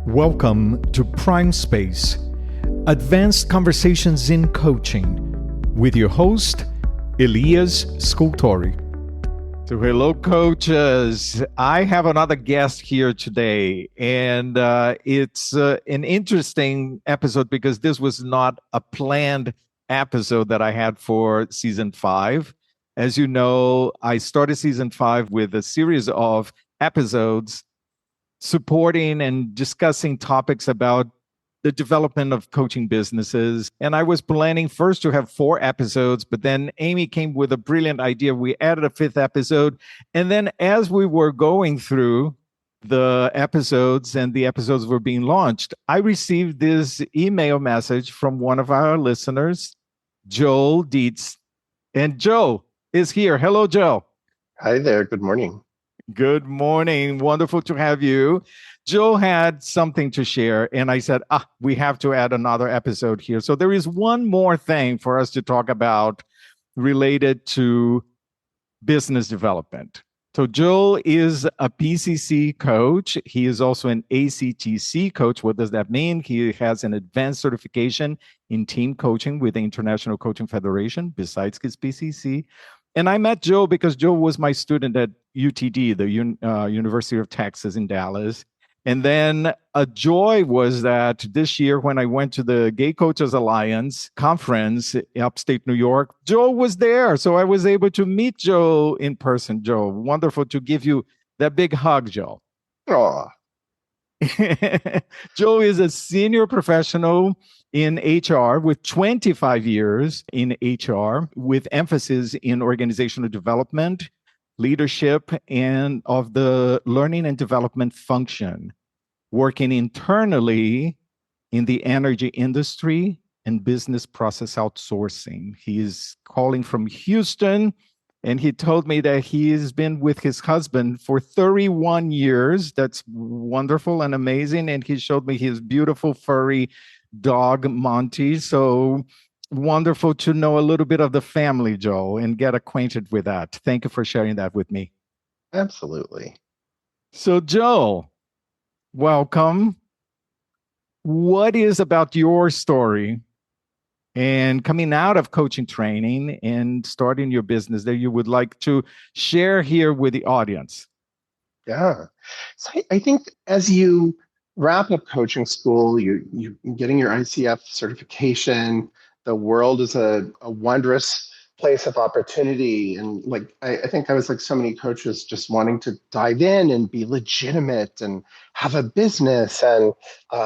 Welcome to Prime Space, Advanced Conversations in Coaching, with your host, Elias Scultori. So hello, coaches. I have another guest here today, and it's an interesting episode because this was not a planned episode that I had for season 5. As you know, I started season 5 with a series of episodes supporting and discussing topics about the development of coaching businesses. And I was planning first to have 4 episodes, but then Amy came with a brilliant idea. We added a 5th episode. And then as we were going through the episodes and the episodes were being launched, I received this email message from one of our listeners, Joel Dietz. And Joe is here. Hello, Joe. Hi there. Good morning. Good morning. Wonderful to have you. Joe had something to share, and I said, we have to add another episode here. So there is one more thing for us to talk about related to business development. So Joe is a PCC coach. He is also an ACTC coach. What does that mean? He has an advanced certification in team coaching with the International Coaching Federation, besides his PCC. And I met Joe because Joe was my student at UTD, the University of Texas in Dallas. And then a joy was that this year when I went to the Gay Coaches Alliance conference in upstate New York, Joe was there. So I was able to meet Joe in person. Joe, wonderful to give you that big hug, Joe. Aw. Joe is a senior professional in HR with 25 years in HR, with emphasis in organizational development, leadership, and of the learning and development function, working internally in the energy industry and business process outsourcing. He is calling from Houston, and he told me that he has been with his husband for 31 years. That's wonderful and amazing. And he showed me his beautiful furry dog, Monty. So wonderful to know a little bit of the family, Joe, and get acquainted with that. Thank you for sharing that with me. Absolutely. So, Joe, welcome. What is about your story and coming out of coaching training and starting your business that you would like to share here with the audience? Yeah. So I think as you wrap up coaching school, you getting your ICF certification, the world is a wondrous place of opportunity. And I think I was like so many coaches just wanting to dive in and be legitimate and have a business and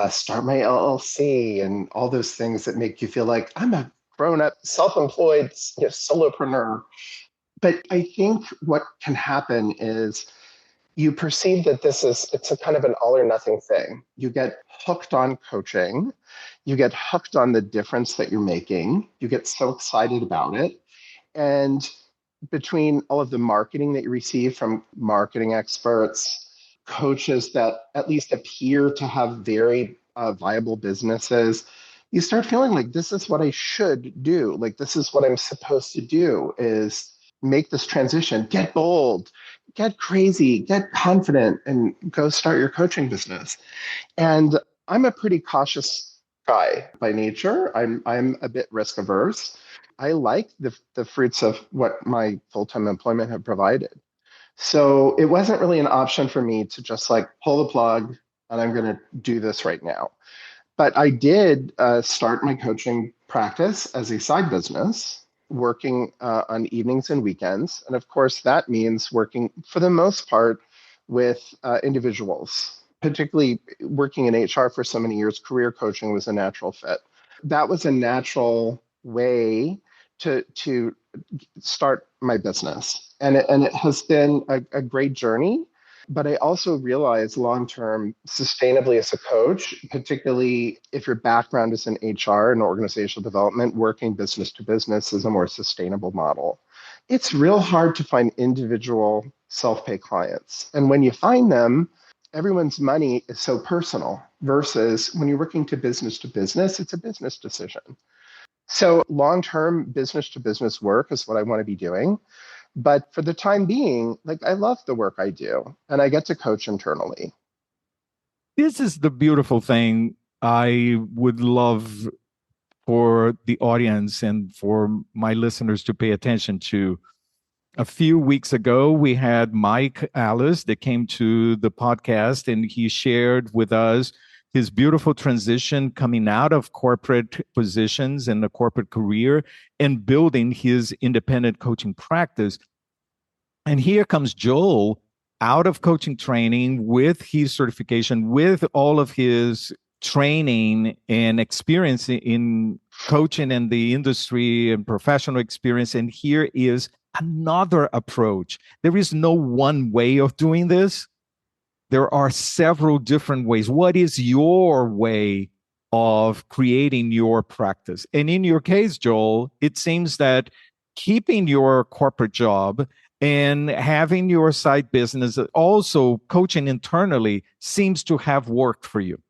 start my LLC and all those things that make you feel like I'm a grown-up, self-employed solopreneur. But I think what can happen is you perceive that it's a kind of an all or nothing thing. You get hooked on coaching, you get hooked on the difference that you're making, you get so excited about it. And between all of the marketing that you receive from marketing experts, coaches that at least appear to have very viable businesses, you start feeling like this is what I should do. Like this is what I'm supposed to do is make this transition, get bold, get crazy, get confident, and go start your coaching business. And I'm a pretty cautious guy by nature. I'm a bit risk averse. I like the fruits of what my full-time employment have provided. So it wasn't really an option for me to just like pull the plug and I'm going to do this right now. But I did start my coaching practice as a side business, working on evenings and weekends. And of course, that means working for the most part with individuals, particularly working in HR for so many years. Career coaching was a natural fit. That was a natural way to start my business. And it has been a great journey. But I also realize long-term, sustainably as a coach, particularly if your background is in HR and organizational development, working business to business is a more sustainable model. It's real hard to find individual self-pay clients. And when you find them, everyone's money is so personal versus when you're working to business, it's a business decision. So long-term business to business work is what I want to be doing. But for the time being, like I love the work I do and I get to coach internally. This is the beautiful thing I would love for the audience and for my listeners to pay attention to. A few weeks ago, we had Mike Alice that came to the podcast, and he shared with us his beautiful transition coming out of corporate positions and a corporate career and building his independent coaching practice. And here comes Joel out of coaching training with his certification, with all of his training and experience in coaching and the industry and professional experience. And here is another approach. There is no one way of doing this. There are several different ways. What is your way of creating your practice? And in your case, Joel, it seems that keeping your corporate job and having your side business, also coaching internally, seems to have worked for you.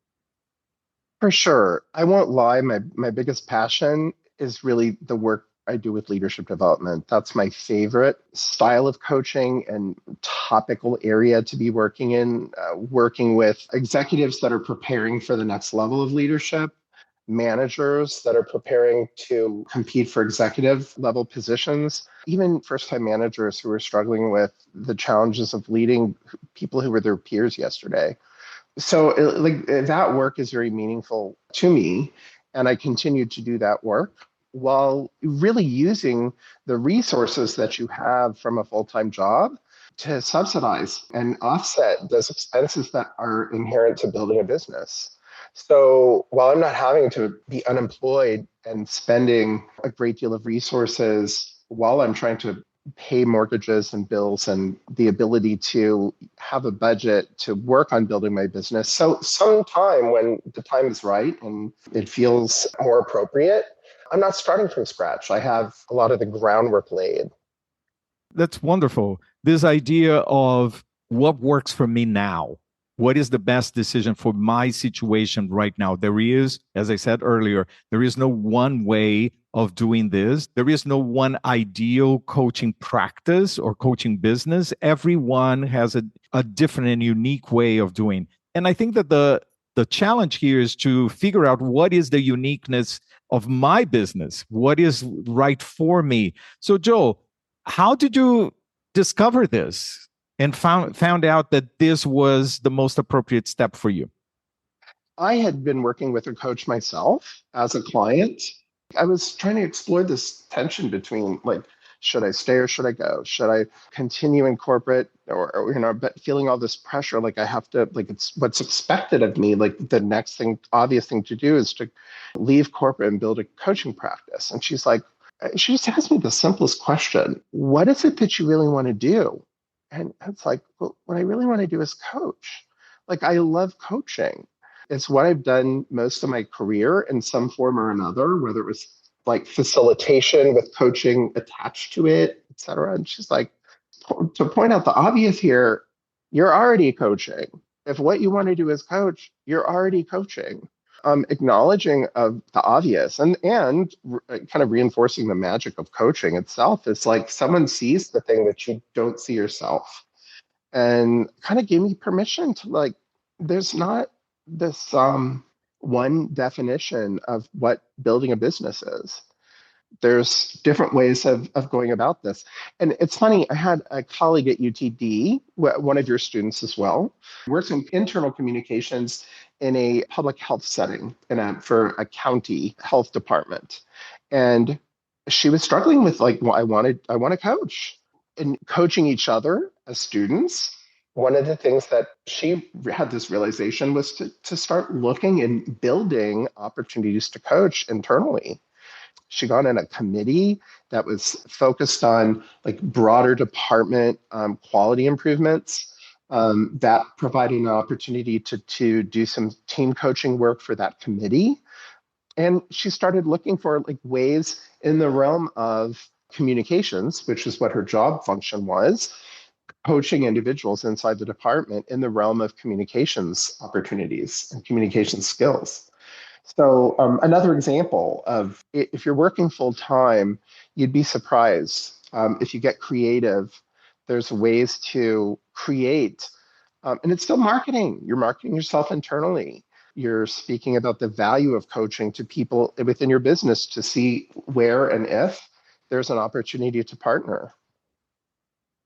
For sure. I won't lie, my biggest passion is really the work I do with leadership development. That's my favorite style of coaching and topical area to be working in, working with executives that are preparing for the next level of leadership, managers that are preparing to compete for executive level positions, even first time managers who are struggling with the challenges of leading people who were their peers yesterday. So that work is very meaningful to me, and I continue to do that work while really using the resources that you have from a full-time job to subsidize and offset those expenses that are inherent to building a business. So while I'm not having to be unemployed and spending a great deal of resources while I'm trying to pay mortgages and bills and the ability to have a budget to work on building my business. So sometime when the time is right and it feels more appropriate, I'm not starting from scratch. I have a lot of the groundwork laid. That's wonderful. This idea of what works for me now. What is the best decision for my situation right now? There is, as I said earlier, there is no one way of doing this. There is no one ideal coaching practice or coaching business. Everyone has a different and unique way of doing. And I think that the challenge here is to figure out what is the uniqueness of my business, what is right for me. So, Joel, how did you discover this and found out that this was the most appropriate step for you? I had been working with a coach myself as a client. I was trying to explore this tension between like, should I stay or should I go? Should I continue in corporate but feeling all this pressure, like I have to, like it's what's expected of me. Like the next thing, obvious thing to do is to leave corporate and build a coaching practice. And she just asked me the simplest question: what is it that you really want to do? And it's like, well, what I really want to do is coach. Like I love coaching. It's what I've done most of my career in some form or another, whether it was like facilitation with coaching attached to it, et cetera. And she's like, to point out the obvious here, you're already coaching. If what you want to do is coach, you're already coaching. Acknowledging of the obvious and kind of reinforcing the magic of coaching itself is like someone sees the thing that you don't see yourself, and kind of gave me permission to like, there's not this one definition of what building a business is. There's different ways of going about this. And it's funny, I had a colleague at UTD, one of your students as well, works in internal communications in a public health setting for a county health department. And she was struggling with like, well, I want to coach, and coaching each other as students. One of the things that she had this realization was to start looking and building opportunities to coach internally. She got in a committee that was focused on like broader department quality improvements, that provided an opportunity to do some team coaching work for that committee. And she started looking for like ways in the realm of communications, which is what her job function was, coaching individuals inside the department in the realm of communications opportunities and communication skills. So another example of, if you're working full time, you'd be surprised if you get creative. There's ways to create And it's still marketing. You're marketing yourself internally. You're speaking about the value of coaching to people within your business to see where and if there's an opportunity to partner.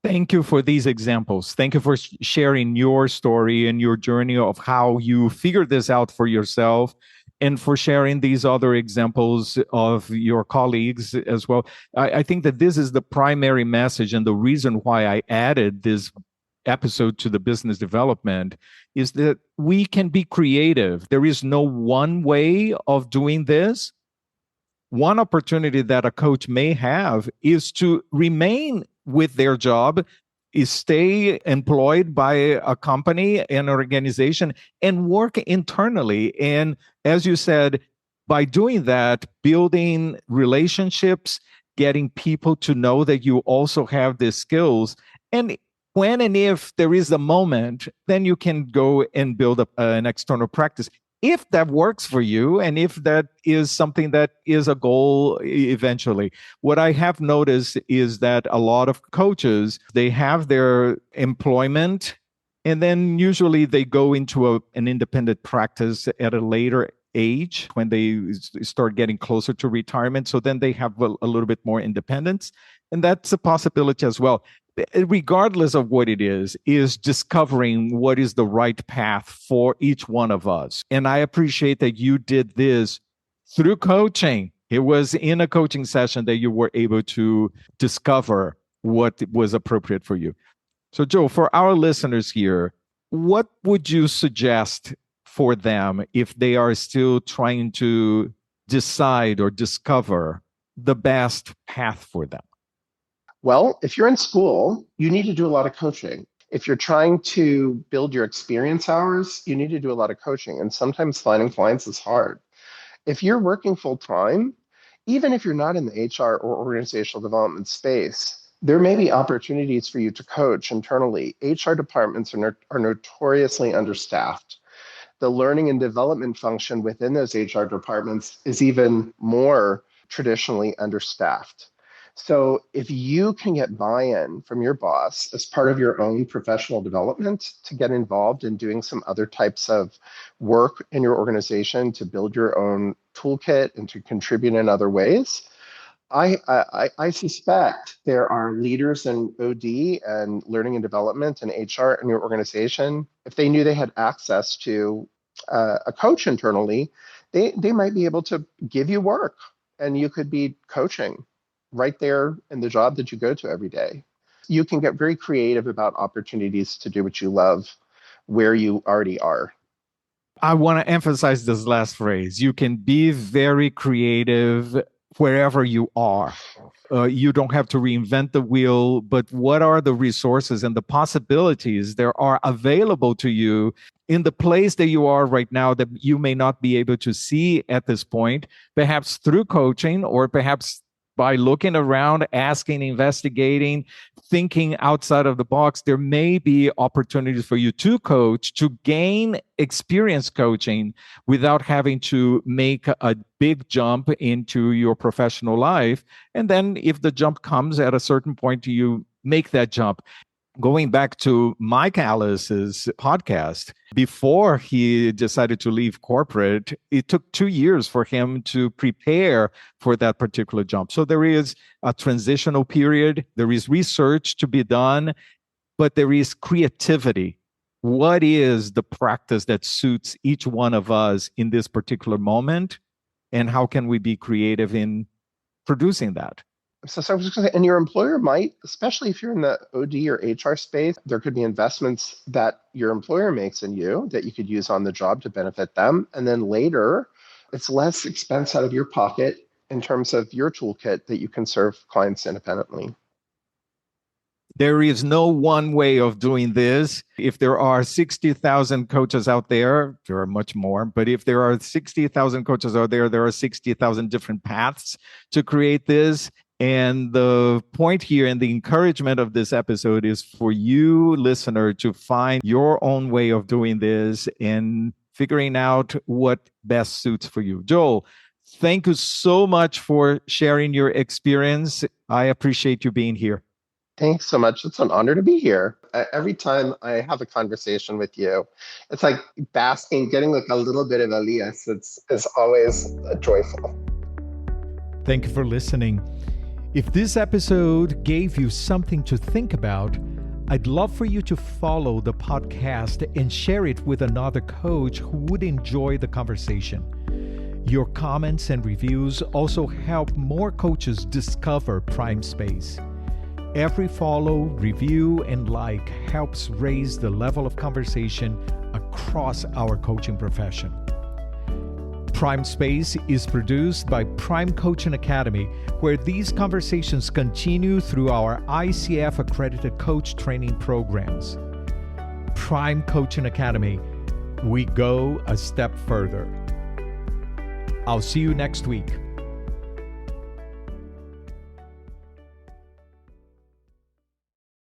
Thank you for these examples. Thank you for sharing your story and your journey of how you figured this out for yourself, and for sharing these other examples of your colleagues as well. I think that this is the primary message, and the reason why I added this episode to the business development is that we can be creative. There is no one way of doing this. One opportunity that a coach may have is to remain with their job, is stay employed by a company, an organization, and work internally. And as you said, by doing that, building relationships, getting people to know that you also have the skills. And when and if there is a moment, then you can go and build an external practice. If that works for you, and if that is something that is a goal eventually. What I have noticed is that a lot of coaches, they have their employment, and then usually they go into an independent practice at a later age when they start getting closer to retirement. So then they have a little bit more independence. And that's a possibility as well. Regardless of what it is discovering what is the right path for each one of us. And I appreciate that you did this through coaching. It was in a coaching session that you were able to discover what was appropriate for you. So, Joe, for our listeners here, what would you suggest for them if they are still trying to decide or discover the best path for them? Well, if you're in school, you need to do a lot of coaching. If you're trying to build your experience hours, you need to do a lot of coaching. And sometimes finding clients is hard. If you're working full time, even if you're not in the HR or organizational development space, there may be opportunities for you to coach internally. HR departments are notoriously understaffed. The learning and development function within those HR departments is even more traditionally understaffed. So if you can get buy-in from your boss as part of your own professional development to get involved in doing some other types of work in your organization to build your own toolkit and to contribute in other ways, I suspect there are leaders in OD and learning and development and HR in your organization. If they knew they had access to a coach internally, they might be able to give you work, and you could be coaching right there in the job that you go to every day. You can get very creative about opportunities to do what you love where you already are. I want to emphasize this last phrase. You can be very creative wherever you are. You don't have to reinvent the wheel, but what are the resources and the possibilities there are available to you in the place that you are right now that you may not be able to see at this point, perhaps through coaching, or perhaps by looking around, asking, investigating, thinking outside of the box. There may be opportunities for you to coach, to gain experience coaching without having to make a big jump into your professional life. And then if the jump comes at a certain point, you make that jump. Going back to Mike Alice's podcast, before he decided to leave corporate, it took 2 years for him to prepare for that particular jump. So there is a transitional period, there is research to be done, but there is creativity. What is the practice that suits each one of us in this particular moment? And how can we be creative in producing that? So I was just going to say, and your employer might, especially if you're in the OD or HR space, there could be investments that your employer makes in you that you could use on the job to benefit them. And then later, it's less expense out of your pocket in terms of your toolkit that you can serve clients independently. There is no one way of doing this. If there are 60,000 coaches out there are much more, but if there are 60,000 coaches out there are 60,000 different paths to create this. And the point here and the encouragement of this episode is for you, listener, to find your own way of doing this and figuring out what best suits for you. Joel, thank you so much for sharing your experience. I appreciate you being here. Thanks so much. It's an honor to be here. Every time I have a conversation with you, it's like basking, getting like a little bit of Elias. It's always joyful. Thank you for listening. If this episode gave you something to think about, I'd love for you to follow the podcast and share it with another coach who would enjoy the conversation. Your comments and reviews also help more coaches discover Prime Space. Every follow, review, and like helps raise the level of conversation across our coaching profession. Prime Space is produced by Prime Coaching Academy, where these conversations continue through our ICF accredited coach training programs. Prime Coaching Academy, we go a step further. I'll see you next week.